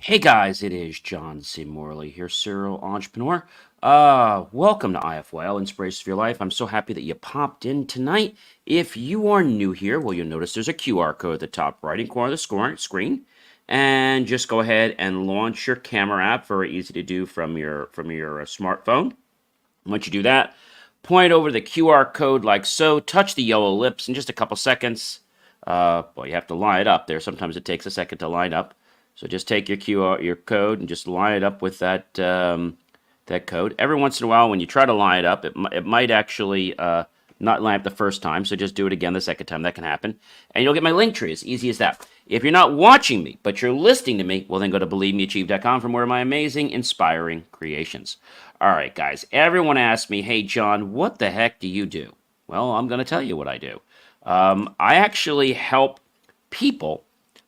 Hey guys, it is John C. Morley here, serial entrepreneur. Welcome to IFYL, Inspirations for Your Life. I'm so happy that you popped in tonight. If you are new here, well, you'll notice there's a QR code at the top right-hand corner of the screen, and just go ahead and launch your camera app. Very easy to do from your smartphone. Once you do that, point over the QR code like so. Touch the yellow lips in just a couple seconds. Well, you have to line it up there. Sometimes it takes a second to line up. So just take your code and just line it up with that code. Every once in a while, when you try to line it up, it might actually not line up the first time. So just do it again the second time. That can happen, and you'll get my link tree. As easy as that. If you're not watching me, but you're listening to me, well, then go to believemeachieve.com for more of my amazing, inspiring creations. All right, guys. Everyone asks me, "Hey, John, what the heck do you do?" Well, I'm going to tell you what I do. I actually help people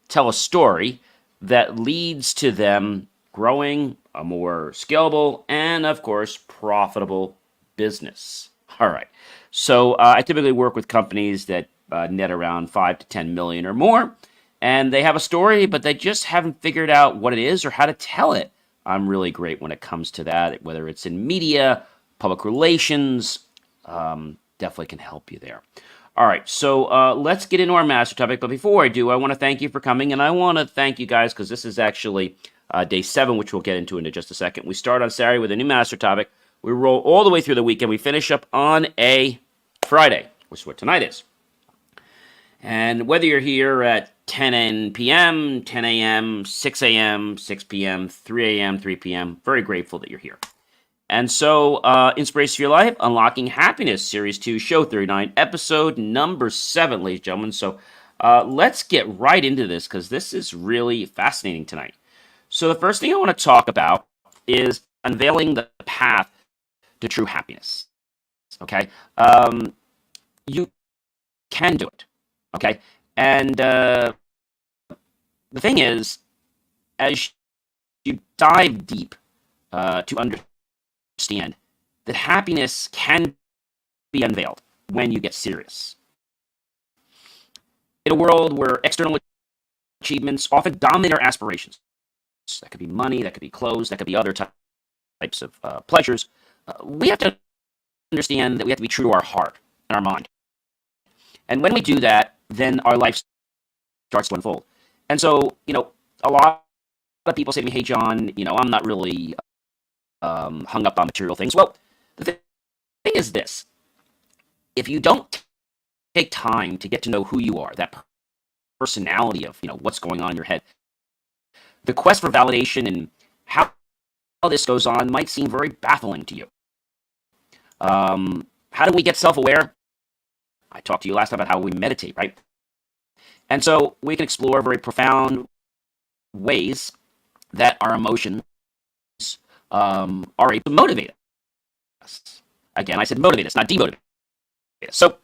tell a story that leads to them growing a more scalable and, of course, profitable business. All right. So I typically work with companies that net around 5 to 10 million or more, and they have a story, but they just haven't figured out what it is or how to tell it. I'm really great when it comes to that, whether it's in media, public relations, definitely can help you there. All right, so let's get into our master topic. But before I do, I want to thank you for coming, and I want to thank you guys because this is actually day 7, which we'll get into just a second. We start on Saturday with a new master topic. We roll all the way through the weekend. We finish up on a Friday, which is what tonight is. And whether you're here at 10 p.m., 10 a.m., 6 a.m., 6 p.m., 3 a.m., 3 p.m., very grateful that you're here. And so, Inspiration for Your Life, Unlocking Happiness, Series 2, Show 39, Episode number 7, ladies and gentlemen. So, let's get right into this because this is really fascinating tonight. So, the first thing I want to talk about is unveiling the path to true happiness. Okay? You can do it. Okay? And the thing is, as you dive deep to understand that happiness can be unveiled when you get serious. In a world where external achievements often dominate our aspirations, that could be money, that could be clothes, that could be other types of pleasures, we have to understand that we have to be true to our heart and our mind. And when we do that, then our life starts to unfold. And so, a lot of people say to me, "Hey, John, I'm not really hung up on material things." Well, the thing is this: if you don't take time to get to know who you are, that personality of what's going on in your head, the quest for validation and how this goes on might seem very baffling to you. How do we get self-aware? I talked to you last time about how we meditate, right? And so we can explore very profound ways that our emotions are able to motivate us. Again, I said motivate us, not demotivate us. So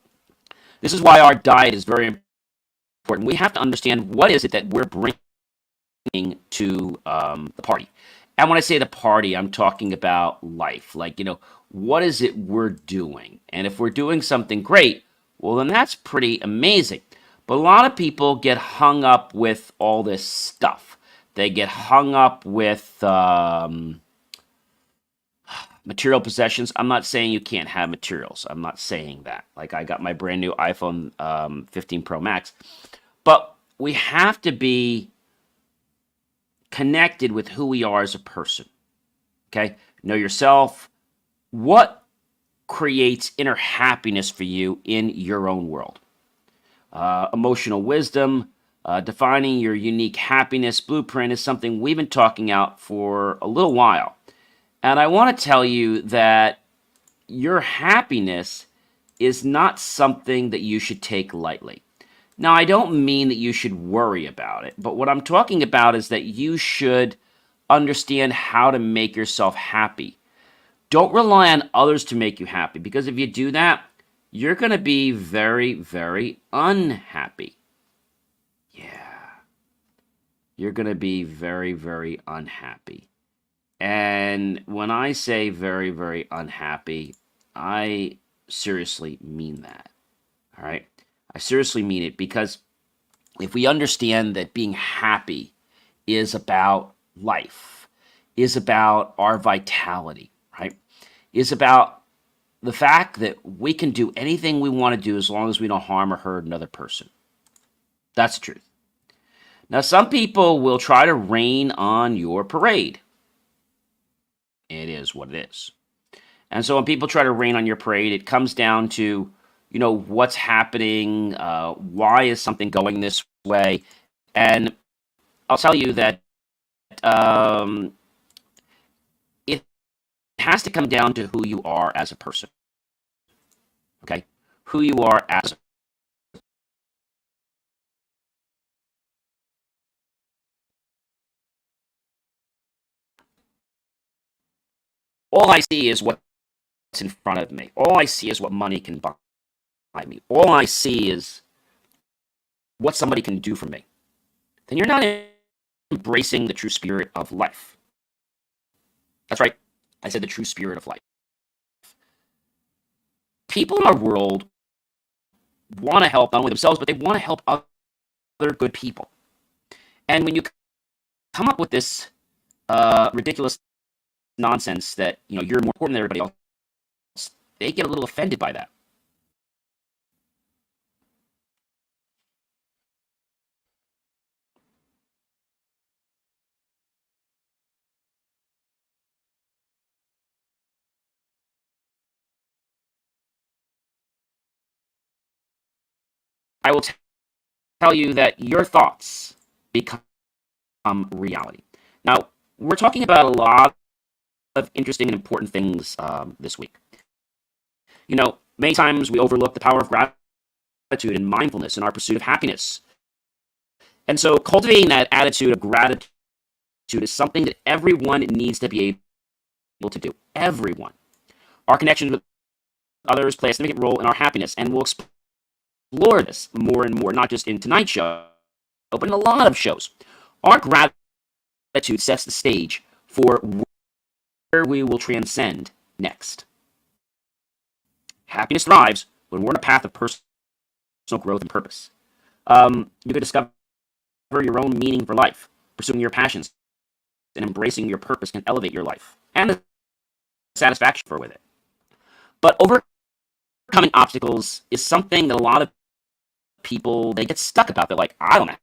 this is why our diet is very important. We have to understand what is it that we're bringing to the party. And when I say the party, I'm talking about life. Like, what is it we're doing? And if we're doing something great, well, then that's pretty amazing. But a lot of people get hung up with all this stuff. They get hung up with material possessions. I'm not saying you can't have materials. I'm not saying that. Like, I got my brand new iPhone 15 Pro Max. But we have to be connected with who we are as a person. Okay? Know yourself. What creates inner happiness for you in your own world? Emotional wisdom, defining your unique happiness blueprint is something we've been talking out for a little while. And I want to tell you that your happiness is not something that you should take lightly. Now, I don't mean that you should worry about it, but what I'm talking about is that you should understand how to make yourself happy. Don't rely on others to make you happy, because if you do that, you're going to be very, very unhappy. Yeah. You're going to be very, very unhappy. And when I say very, very unhappy, I seriously mean that. All right? I seriously mean it because if we understand that being happy is about life is about our vitality, right? Is about the fact that we can do anything we want to do as long as we don't harm or hurt another person. That's the truth. Now, some people will try to rain on your parade. It is what it is. And so when people try to rain on your parade, it comes down to, what's happening, why is something going this way? And I'll tell you that um, it has to come down to who you are as a person, okay? Who you are as a all I see is what's in front of me. All I see is what money can buy me. All I see is what somebody can do for me. Then you're not embracing the true spirit of life. That's right. I said the true spirit of life. People in our world want to help not only themselves, but they want to help other good people. And when you come up with this ridiculous nonsense that you're more important than everybody else, they get a little offended by that. I will tell you that your thoughts become reality. Now, we're talking about a lot of interesting and important things this week. Many times we overlook the power of gratitude and mindfulness in our pursuit of happiness. And so cultivating that attitude of gratitude is something that everyone needs to be able to do. Everyone. Our connections with others play a significant role in our happiness, and we'll explore this more and more, not just in tonight's show, but in a lot of shows. Our gratitude sets the stage for where we will transcend next. Happiness thrives when we're on a path of personal growth and purpose. You can discover your own meaning for life. Pursuing your passions and embracing your purpose can elevate your life and the satisfaction for with it. But overcoming obstacles is something that a lot of people they get stuck about. They're like, I don't know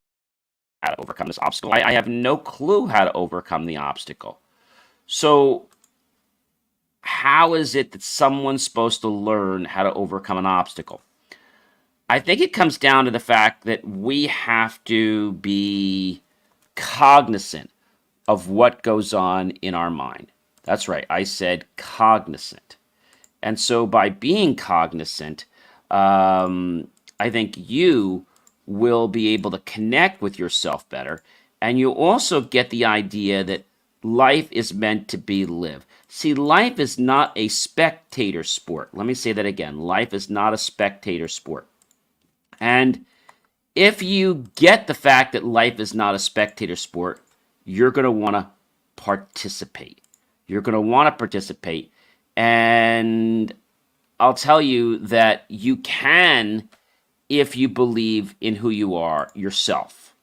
how to overcome this obstacle. I have no clue how to overcome the obstacle. So how is it that someone's supposed to learn how to overcome an obstacle? I think it comes down to the fact that we have to be cognizant of what goes on in our mind. That's right, I said cognizant. And so by being cognizant, I think you will be able to connect with yourself better. And you also get the idea that life is meant to be lived. See, life is not a spectator sport. Let me say that again. Life is not a spectator sport. And if you get the fact that life is not a spectator sport, you're going to want to participate. You're going to want to participate. And I'll tell you that you can if you believe in who you are yourself.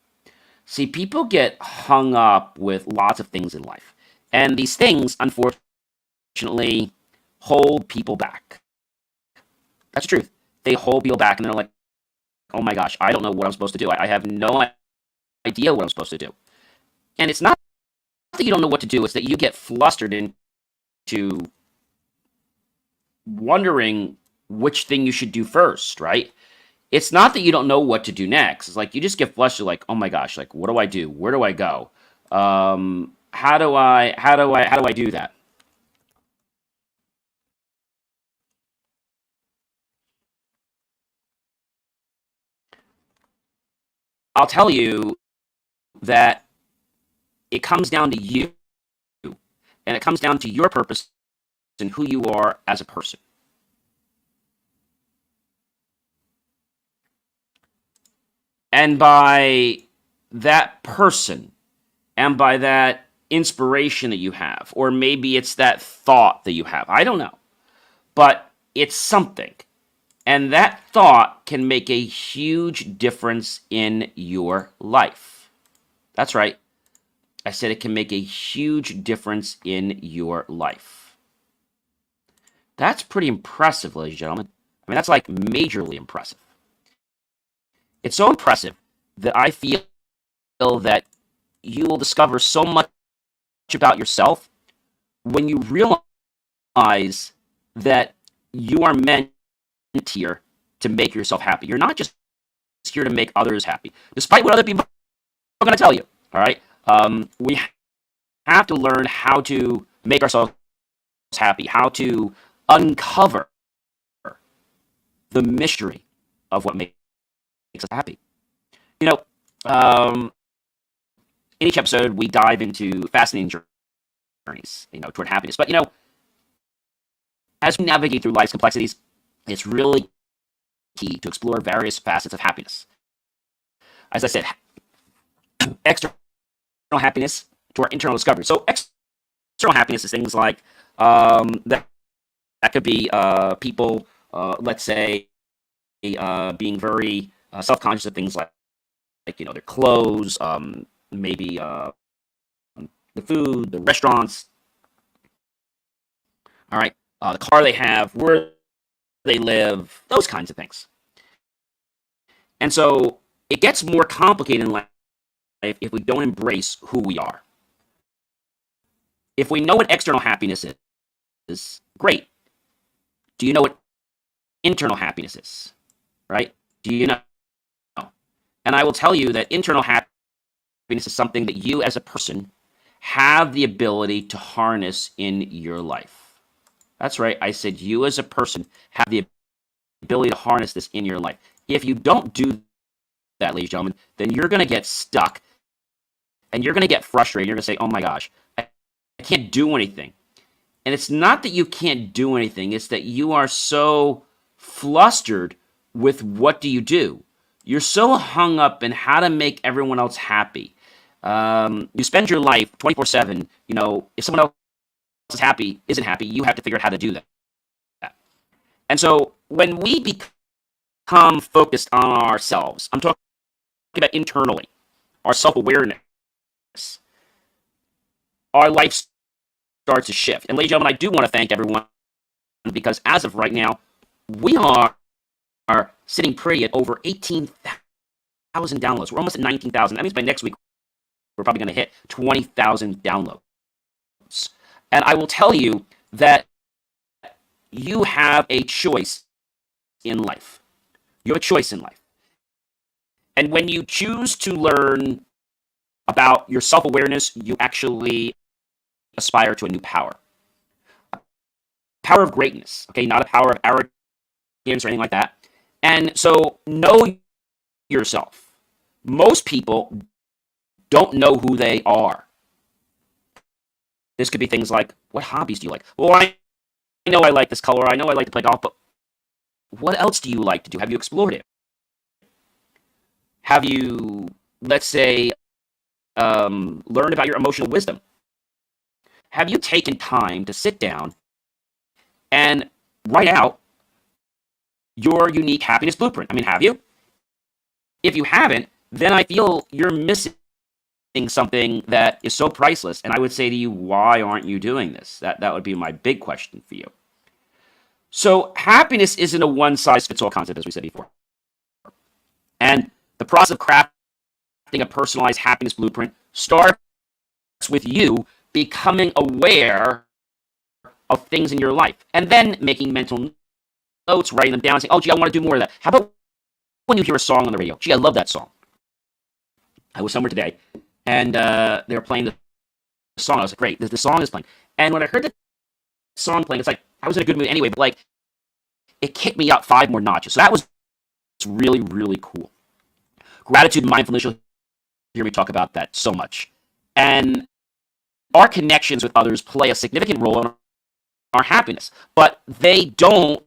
See, people get hung up with lots of things in life. And these things, unfortunately, hold people back. That's the truth. They hold people back and they're like, oh my gosh, I don't know what I'm supposed to do. I have no idea what I'm supposed to do. And it's not that you don't know what to do, it's that you get flustered into wondering which thing you should do first, right? It's not that you don't know what to do next. It's like you just get flustered, like, oh my gosh, like what do I do? Where do I go? How do I do that? I'll tell you that it comes down to you, and it comes down to your purpose and who you are as a person. And by that person, and by that inspiration that you have, or maybe it's that thought that you have, I don't know, but it's something. And that thought can make a huge difference in your life. That's right. I said it can make a huge difference in your life. That's pretty impressive, ladies and gentlemen. I mean, that's like majorly impressive. It's so impressive that I feel that you will discover so much about yourself when you realize that you are meant here to make yourself happy. You're not just here to make others happy, despite what other people are going to tell you. All right, we have to learn how to make ourselves happy, how to uncover the mystery of what makes us happy. You know, in each episode, we dive into fascinating journeys, toward happiness. But as we navigate through life's complexities, it's really key to explore various facets of happiness. As I said, external happiness to our internal discovery. So external happiness is things like that could be people, let's say, being very self-conscious of things like their clothes, maybe the food, the restaurants, all right, the car they have, where they live, those kinds of things. And so it gets more complicated in life if we don't embrace who we are. If we know what external happiness is great. Do you know what internal happiness is? Right? Do you know? And I will tell you that internal happiness is something that you as a person have the ability to harness in your life. That's right. I said you as a person have the ability to harness this in your life. If you don't do that, ladies and gentlemen, then you're going to get stuck and you're going to get frustrated. You're going to say, oh my gosh, I can't do anything. And it's not that you can't do anything. It's that you are so flustered with what do you do. You're so hung up in how to make everyone else happy. You spend your life 24/7. If someone else isn't happy, you have to figure out how to do that. And so when we become focused on ourselves, I'm talking about internally, our self-awareness, our life starts to shift. And ladies and gentlemen, I do want to thank everyone because as of right now, we are sitting pretty at over 18,000 downloads. We're almost at 19,000. That means by next week, we're probably going to hit 20,000 downloads. And I will tell you that you have a choice in life. You have a choice in life. And when you choose to learn about your self-awareness, you actually aspire to a new power. A power of greatness, okay? Not a power of arrogance or anything like that. And so know yourself. Most people don't know who they are. This could be things like, what hobbies do you like? Well, I know I like this color. I know I like to play golf, but what else do you like to do? Have you explored it? Have you, let's say, learned about your emotional wisdom? Have you taken time to sit down and write out your unique happiness blueprint? I mean, have you? If you haven't, then I feel you're missing something that is so priceless. And I would say to you, why aren't you doing this? That would be my big question for you. So happiness isn't a one-size-fits-all concept, as we said before. And the process of crafting a personalized happiness blueprint starts with you becoming aware of things in your life and then making mental notes, writing them down, saying, oh, gee, I want to do more of that. How about when you hear a song on the radio? Gee, I love that song. I was somewhere today, and they were playing the song. I was like, great, the song is playing. And when I heard the song playing, it's like, I was in a good mood anyway, but like, it kicked me up 5 more notches. So that was really, really cool. Gratitude and mindfulness, you'll hear me talk about that so much. And our connections with others play a significant role in our happiness, but they don't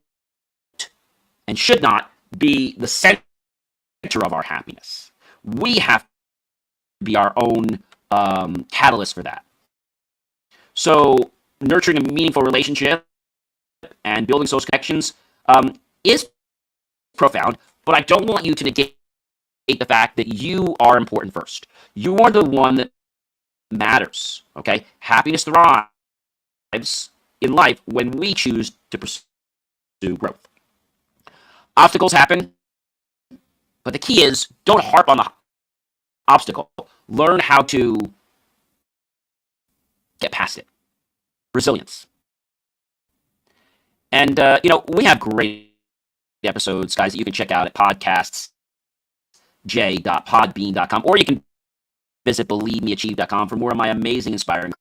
and should not be the center of our happiness. We have to be our own catalyst for that. So nurturing a meaningful relationship and building social connections is profound, but I don't want you to negate the fact that you are important first. You are the one that matters, okay? Happiness thrives in life when we choose to pursue growth. Obstacles happen, but the key is don't harp on the obstacle. Learn how to get past it. Resilience. And, we have great episodes, guys, that you can check out at podcastj.podbean.com, or you can visit believemeachieve.com for more of my amazing, inspiring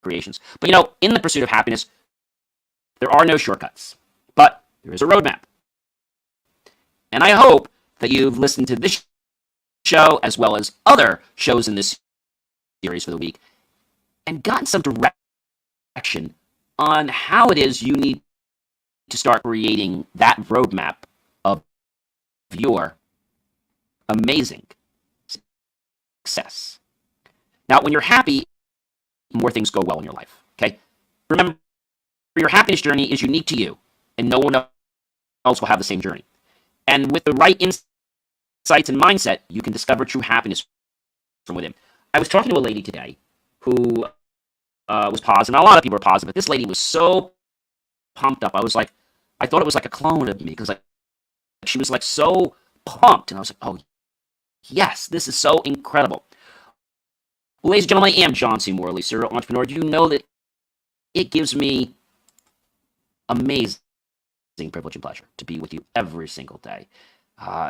creations. But, in the pursuit of happiness, there are no shortcuts, but there is a roadmap. And I hope that you've listened to this show as well as other shows in this series for the week and gotten some direction on how it is you need to start creating that roadmap of your amazing success. Now, when you're happy, more things go well in your life, okay? Remember, your happiness journey is unique to you, and no one else will have the same journey. And with the right insights and mindset, you can discover true happiness from within. I was talking to a lady today who was positive, and a lot of people are positive, but this lady was so pumped up. I thought it was like a clone of me, because she was so pumped, and I was like, oh, yes, this is so incredible. Well, ladies and gentlemen, I am John C. Morley, serial entrepreneur. Do you know that it gives me amazing privilege and pleasure to be with you every single day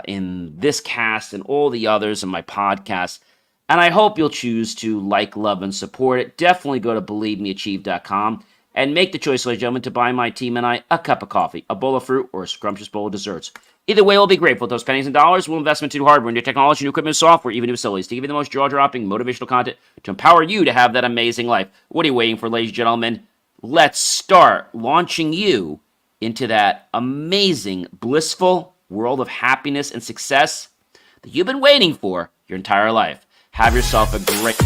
in this cast and all the others in my podcast. And I hope you'll choose to like, love, and support it. Definitely go to believemeachieve.com and make the choice, ladies and gentlemen, to buy my team and I a cup of coffee, a bowl of fruit, or a scrumptious bowl of desserts. Either way, we'll be grateful. Those pennies and dollars will invest into new hardware, new technology, new equipment, software, even new facilities to give you the most jaw-dropping, motivational content to empower you to have that amazing life. What are you waiting for, ladies and gentlemen? Let's start launching you into that amazing, blissful world of happiness and success that you've been waiting for your entire life. Have yourself a great